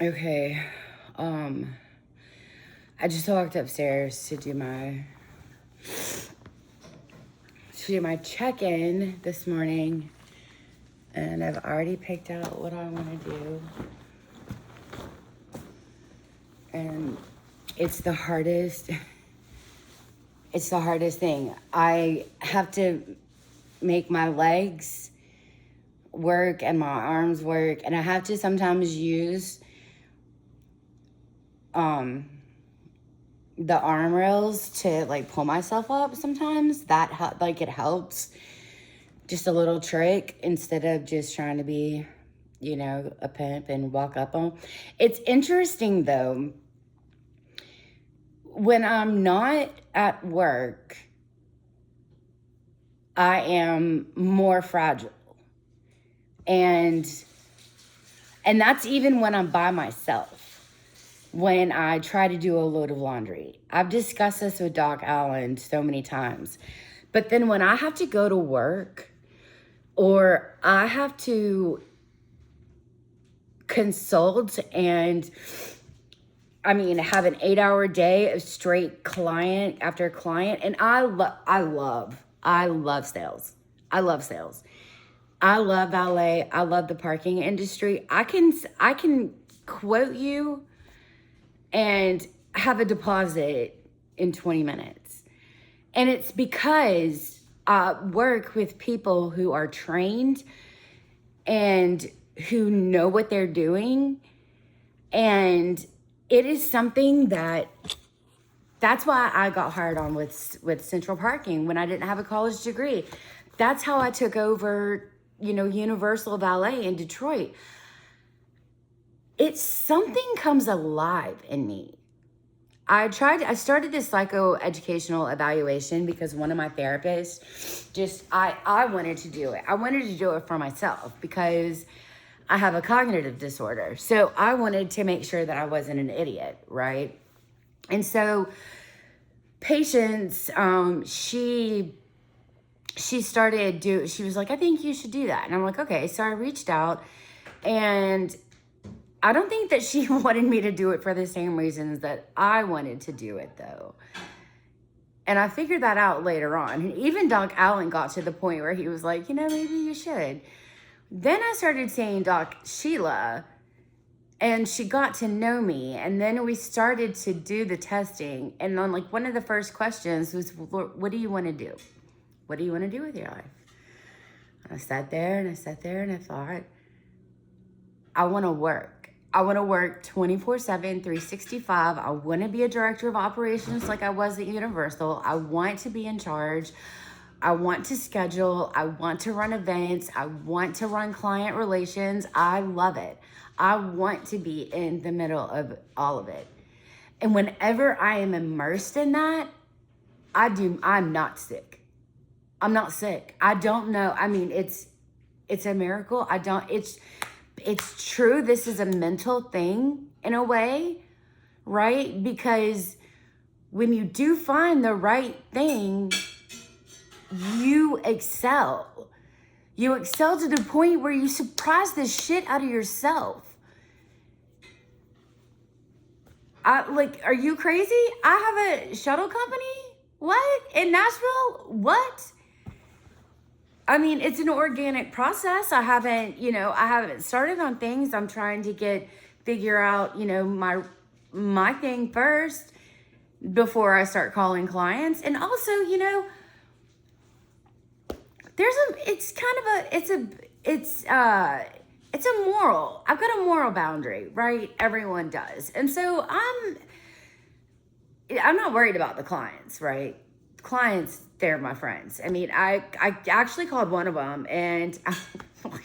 Okay. Um, I just walked upstairs to do my check-in this morning, and I've already picked out what I want to do. And it's the hardest thing. I have to make my legs work and my arms work, and I have to sometimes use the arm rails to like pull myself up sometimes. It helps. Just a little trick instead of just trying to be, a pimp and walk up on. It's interesting though, when I'm not at work, I am more fragile. And that's even when I'm by myself. When I try to do a load of laundry. I've discussed this with Doc Allen so many times. But then when I have to go to work, or I have to consult and have an 8-hour day of straight client after client. And I love sales. I love sales. I love valet. I love the parking industry. I can quote you and have a deposit in 20 minutes. And it's because I work with people who are trained and who know what they're doing. And it is something that's why I got hired on with Central Parking when I didn't have a college degree. That's how I took over, Universal Valet in Detroit. It's something comes alive in me. I started this psychoeducational evaluation because one of my therapists I wanted to do it. I wanted to do it for myself because I have a cognitive disorder. So I wanted to make sure that I wasn't an idiot, right? And so Patience, she was like, I think you should do that. And I'm like, okay. So I reached out, and I don't think that she wanted me to do it for the same reasons that I wanted to do it, though. And I figured that out later on. And even Doc Allen got to the point where he was like, maybe you should. Then I started seeing Doc Sheila, and she got to know me. And then we started to do the testing. And then, one of the first questions was, what do you want to do? What do you want to do with your life? And I sat there and I thought, I want to work. I want to work 24/7, 365. I want to be a director of operations like I was at Universal. I want to be in charge. I want to schedule. I want to run events. I want to run client relations. I love it. I want to be in the middle of all of it. And whenever I am immersed in that, I'm not sick. I'm not sick. I don't know. It's a miracle. It's true. This is a mental thing in a way, right? Because when you do find the right thing, you excel. You excel to the point where you surprise the shit out of yourself. Are you crazy? I have a shuttle company? What? In Nashville? What? It's an organic process. I haven't started on things. I'm trying to figure out, my thing first before I start calling clients. And also, it's a moral. I've got a moral boundary, right? Everyone does. And so I'm not worried about the clients, right? Clients, they're my friends. I actually called one of them, and I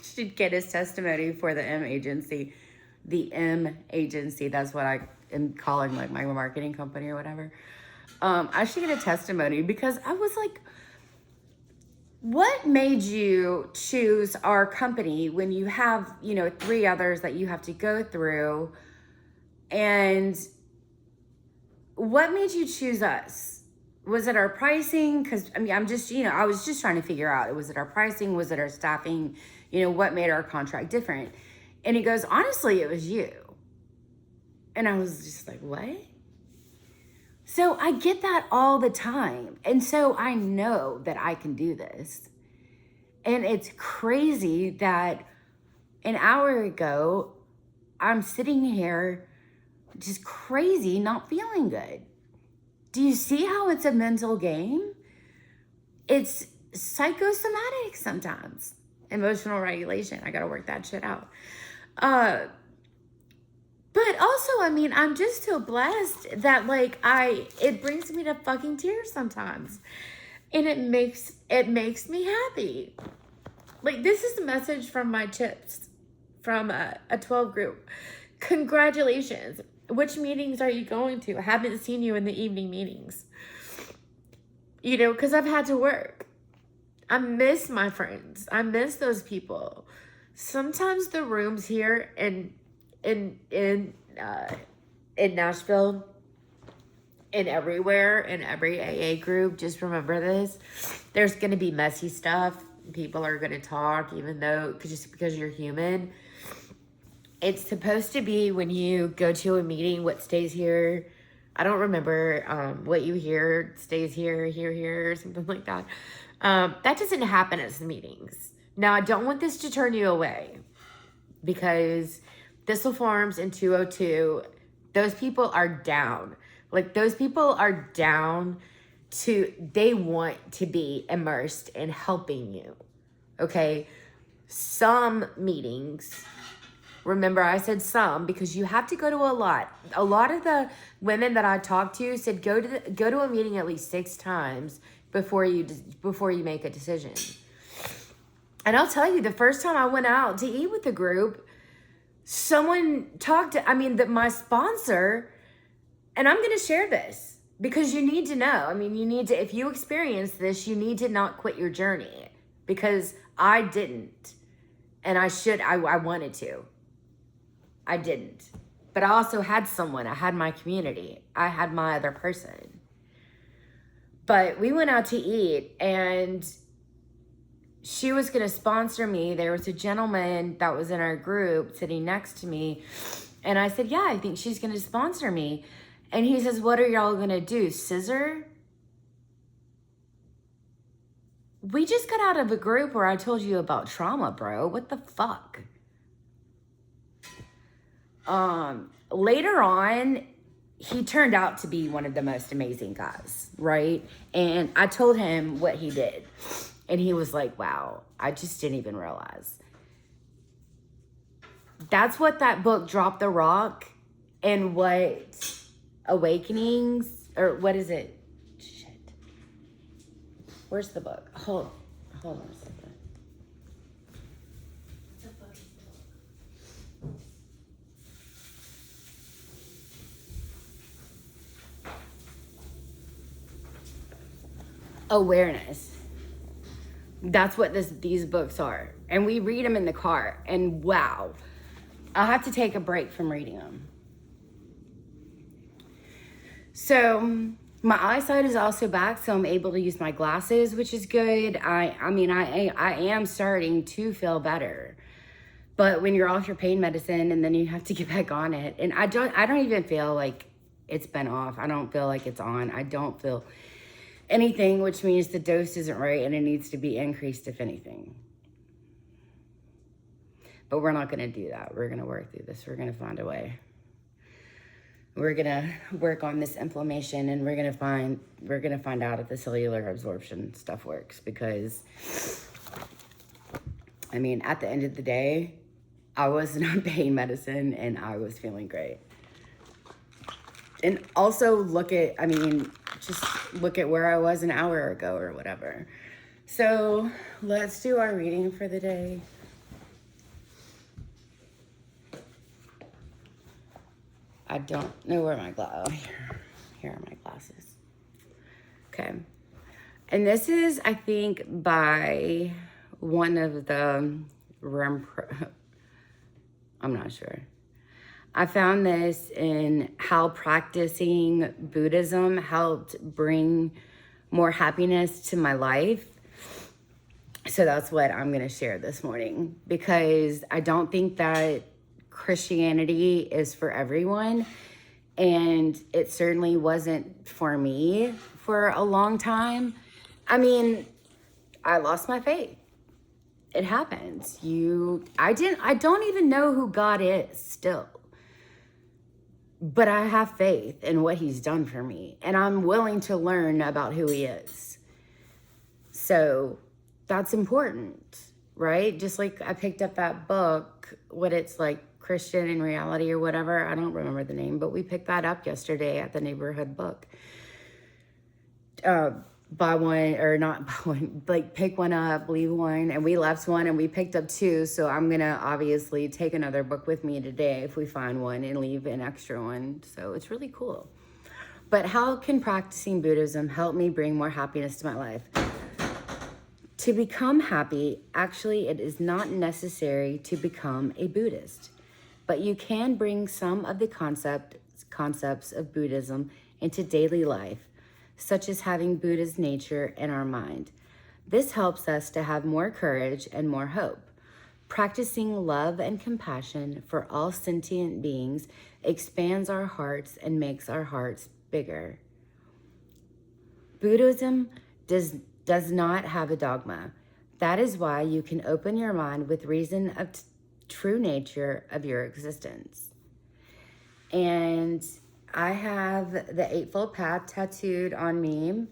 should get his testimony for the M agency. The M agency, that's what I am calling my marketing company or whatever. I should get a testimony because I was like, what made you choose our company when you have, 3 others that you have to go through? And what made you choose us? Was it our pricing? Because, I was just trying to figure out, was it our pricing? Was it our staffing? What made our contract different? And he goes, honestly, it was you. And I was just like, what? So I get that all the time. And so I know that I can do this. And it's crazy that an hour ago, I'm sitting here just crazy, not feeling good. Do you see how it's a mental game? It's psychosomatic sometimes. Emotional regulation. I got to work that shit out. But also, I mean, I'm just so blessed that like it brings me to fucking tears sometimes. And it makes me happy. Like, this is a message from my chips from a 12 group. Congratulations. Which meetings are you going to? I haven't seen you in the evening meetings. You know, because I've had to work. I miss my friends. I miss those people. Sometimes the rooms here in Nashville, and everywhere, in every AA group, just remember this, there's going to be messy stuff. People are going to talk, even though, just because you're human. It's supposed to be when you go to a meeting, what stays here, I don't remember, what you hear stays here, here, something like that. That doesn't happen at the meetings. Now, I don't want this to turn you away, because Thistle Farms in 202, those people are down. Like, those people are down they want to be immersed in helping you, okay? Some meetings, remember I said some, because you have to go to a lot. A lot of the women that I talked to said go to a meeting at least 6 times before you make a decision. And I'll tell you, the first time I went out to eat with the group, someone talked to, my sponsor, and I'm going to share this because you need to know. I mean, you need to, if you experience this, you need to not quit your journey, because I didn't. And I wanted to. I didn't. But I also had someone. I had my community. I had my other person. But we went out to eat, and she was going to sponsor me. There was a gentleman that was in our group sitting next to me. And I said, yeah, I think she's going to sponsor me. And he says, what are y'all going to do? Scissor? We just got out of a group where I told you about trauma, bro. What the fuck? Later on, he turned out to be one of the most amazing guys, right? And I told him what he did. And he was like, wow, I just didn't even realize. That's what that book, Drop the Rock, and what Awakenings, or what is it? Shit. Where's the book? Hold on a second. Awareness. That's what these books are. And we read them in the car. And wow, I'll have to take a break from reading them. So my eyesight is also back, so I'm able to use my glasses, which is good. I am starting to feel better. But when you're off your pain medicine and then you have to get back on it, and I don't even feel like it's been off. I don't feel like it's on. I don't feel anything, which means the dose isn't right and it needs to be increased, if anything. But we're not going to do that. We're going to work through this. We're going to find a way. We're going to work on this inflammation, and we're going to find out if the cellular absorption stuff works, because at the end of the day, I wasn't on pain medicine and I was feeling great. And also just look at where I was an hour ago or whatever. So let's do our reading for the day. I don't know where my here are my glasses. Okay. And this is, I think, by one of the I'm not sure. I found this in how practicing Buddhism helped bring more happiness to my life. So that's what I'm going to share this morning, because I don't think that Christianity is for everyone. And it certainly wasn't for me for a long time. I mean, I lost my faith. It happens. I don't even know who God is still. But I have faith in what he's done for me. And I'm willing to learn about who he is. So that's important, right? Just like I picked up that book, what it's like, Christian in Reality or whatever. I don't remember the name, but we picked that up yesterday at the neighborhood book. Buy one or not buy one, like pick one up, leave one. And we left one and we picked up two. So I'm going to obviously take another book with me today if we find one and leave an extra one. So it's really cool. But how can practicing Buddhism help me bring more happiness to my life? To become happy, actually, it is not necessary to become a Buddhist, but you can bring some of the concepts of Buddhism into daily life, such as having Buddha's nature in our mind. This helps us to have more courage and more hope. Practicing love and compassion for all sentient beings expands our hearts and makes our hearts bigger. Buddhism does not have a dogma. That is why you can open your mind with reason of true nature of your existence. And I have the Eightfold Path tattooed on me.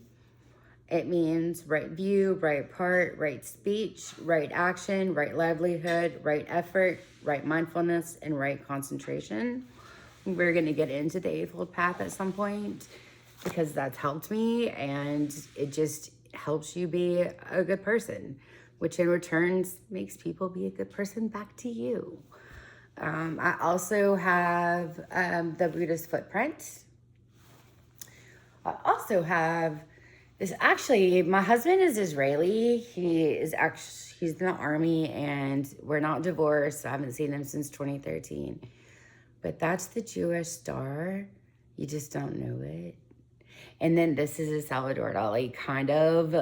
It means right view, right part, right speech, right action, right livelihood, right effort, right mindfulness, and right concentration. We're going to get into the Eightfold Path at some point because that's helped me, and it just helps you be a good person, which in return makes people be a good person back to you. I also have the Buddhist footprint. I also have this. Actually, my husband is Israeli. He's in the army, and we're not divorced. I haven't seen him since 2013. But that's the Jewish star. You just don't know it. And then this is a Salvador Dali, kind of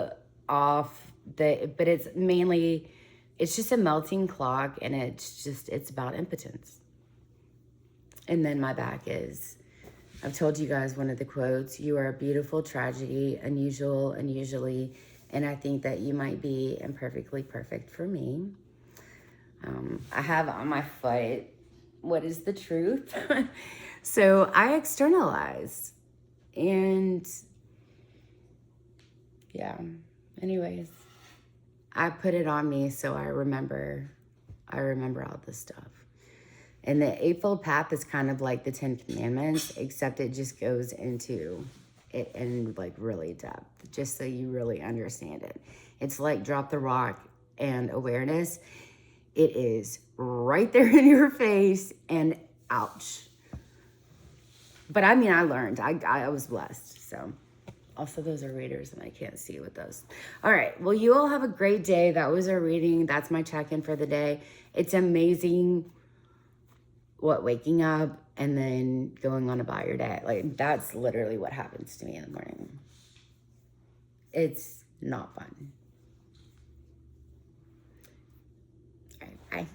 off but it's just a melting clock, and it's about impotence. And then my back is, I've told you guys one of the quotes, you are a beautiful tragedy, unusual, unusually, and I think that you might be imperfectly perfect for me. I have on my foot, what is the truth? So I externalize. And yeah, anyways, I put it on me so I remember all this stuff. And the Eightfold Path is kind of like the 10 Commandments, except it just goes into it in like really depth, just so you really understand it. It's like Drop the Rock and awareness. It is right there in your face, and ouch. But I mean, I learned. I was blessed. So also those are readers and I can't see with those. All right. Well, you all have a great day. That was our reading. That's my check-in for the day. It's amazing waking up and then going on about your day. Like, that's literally what happens to me in the morning. It's not fun. All right. Bye.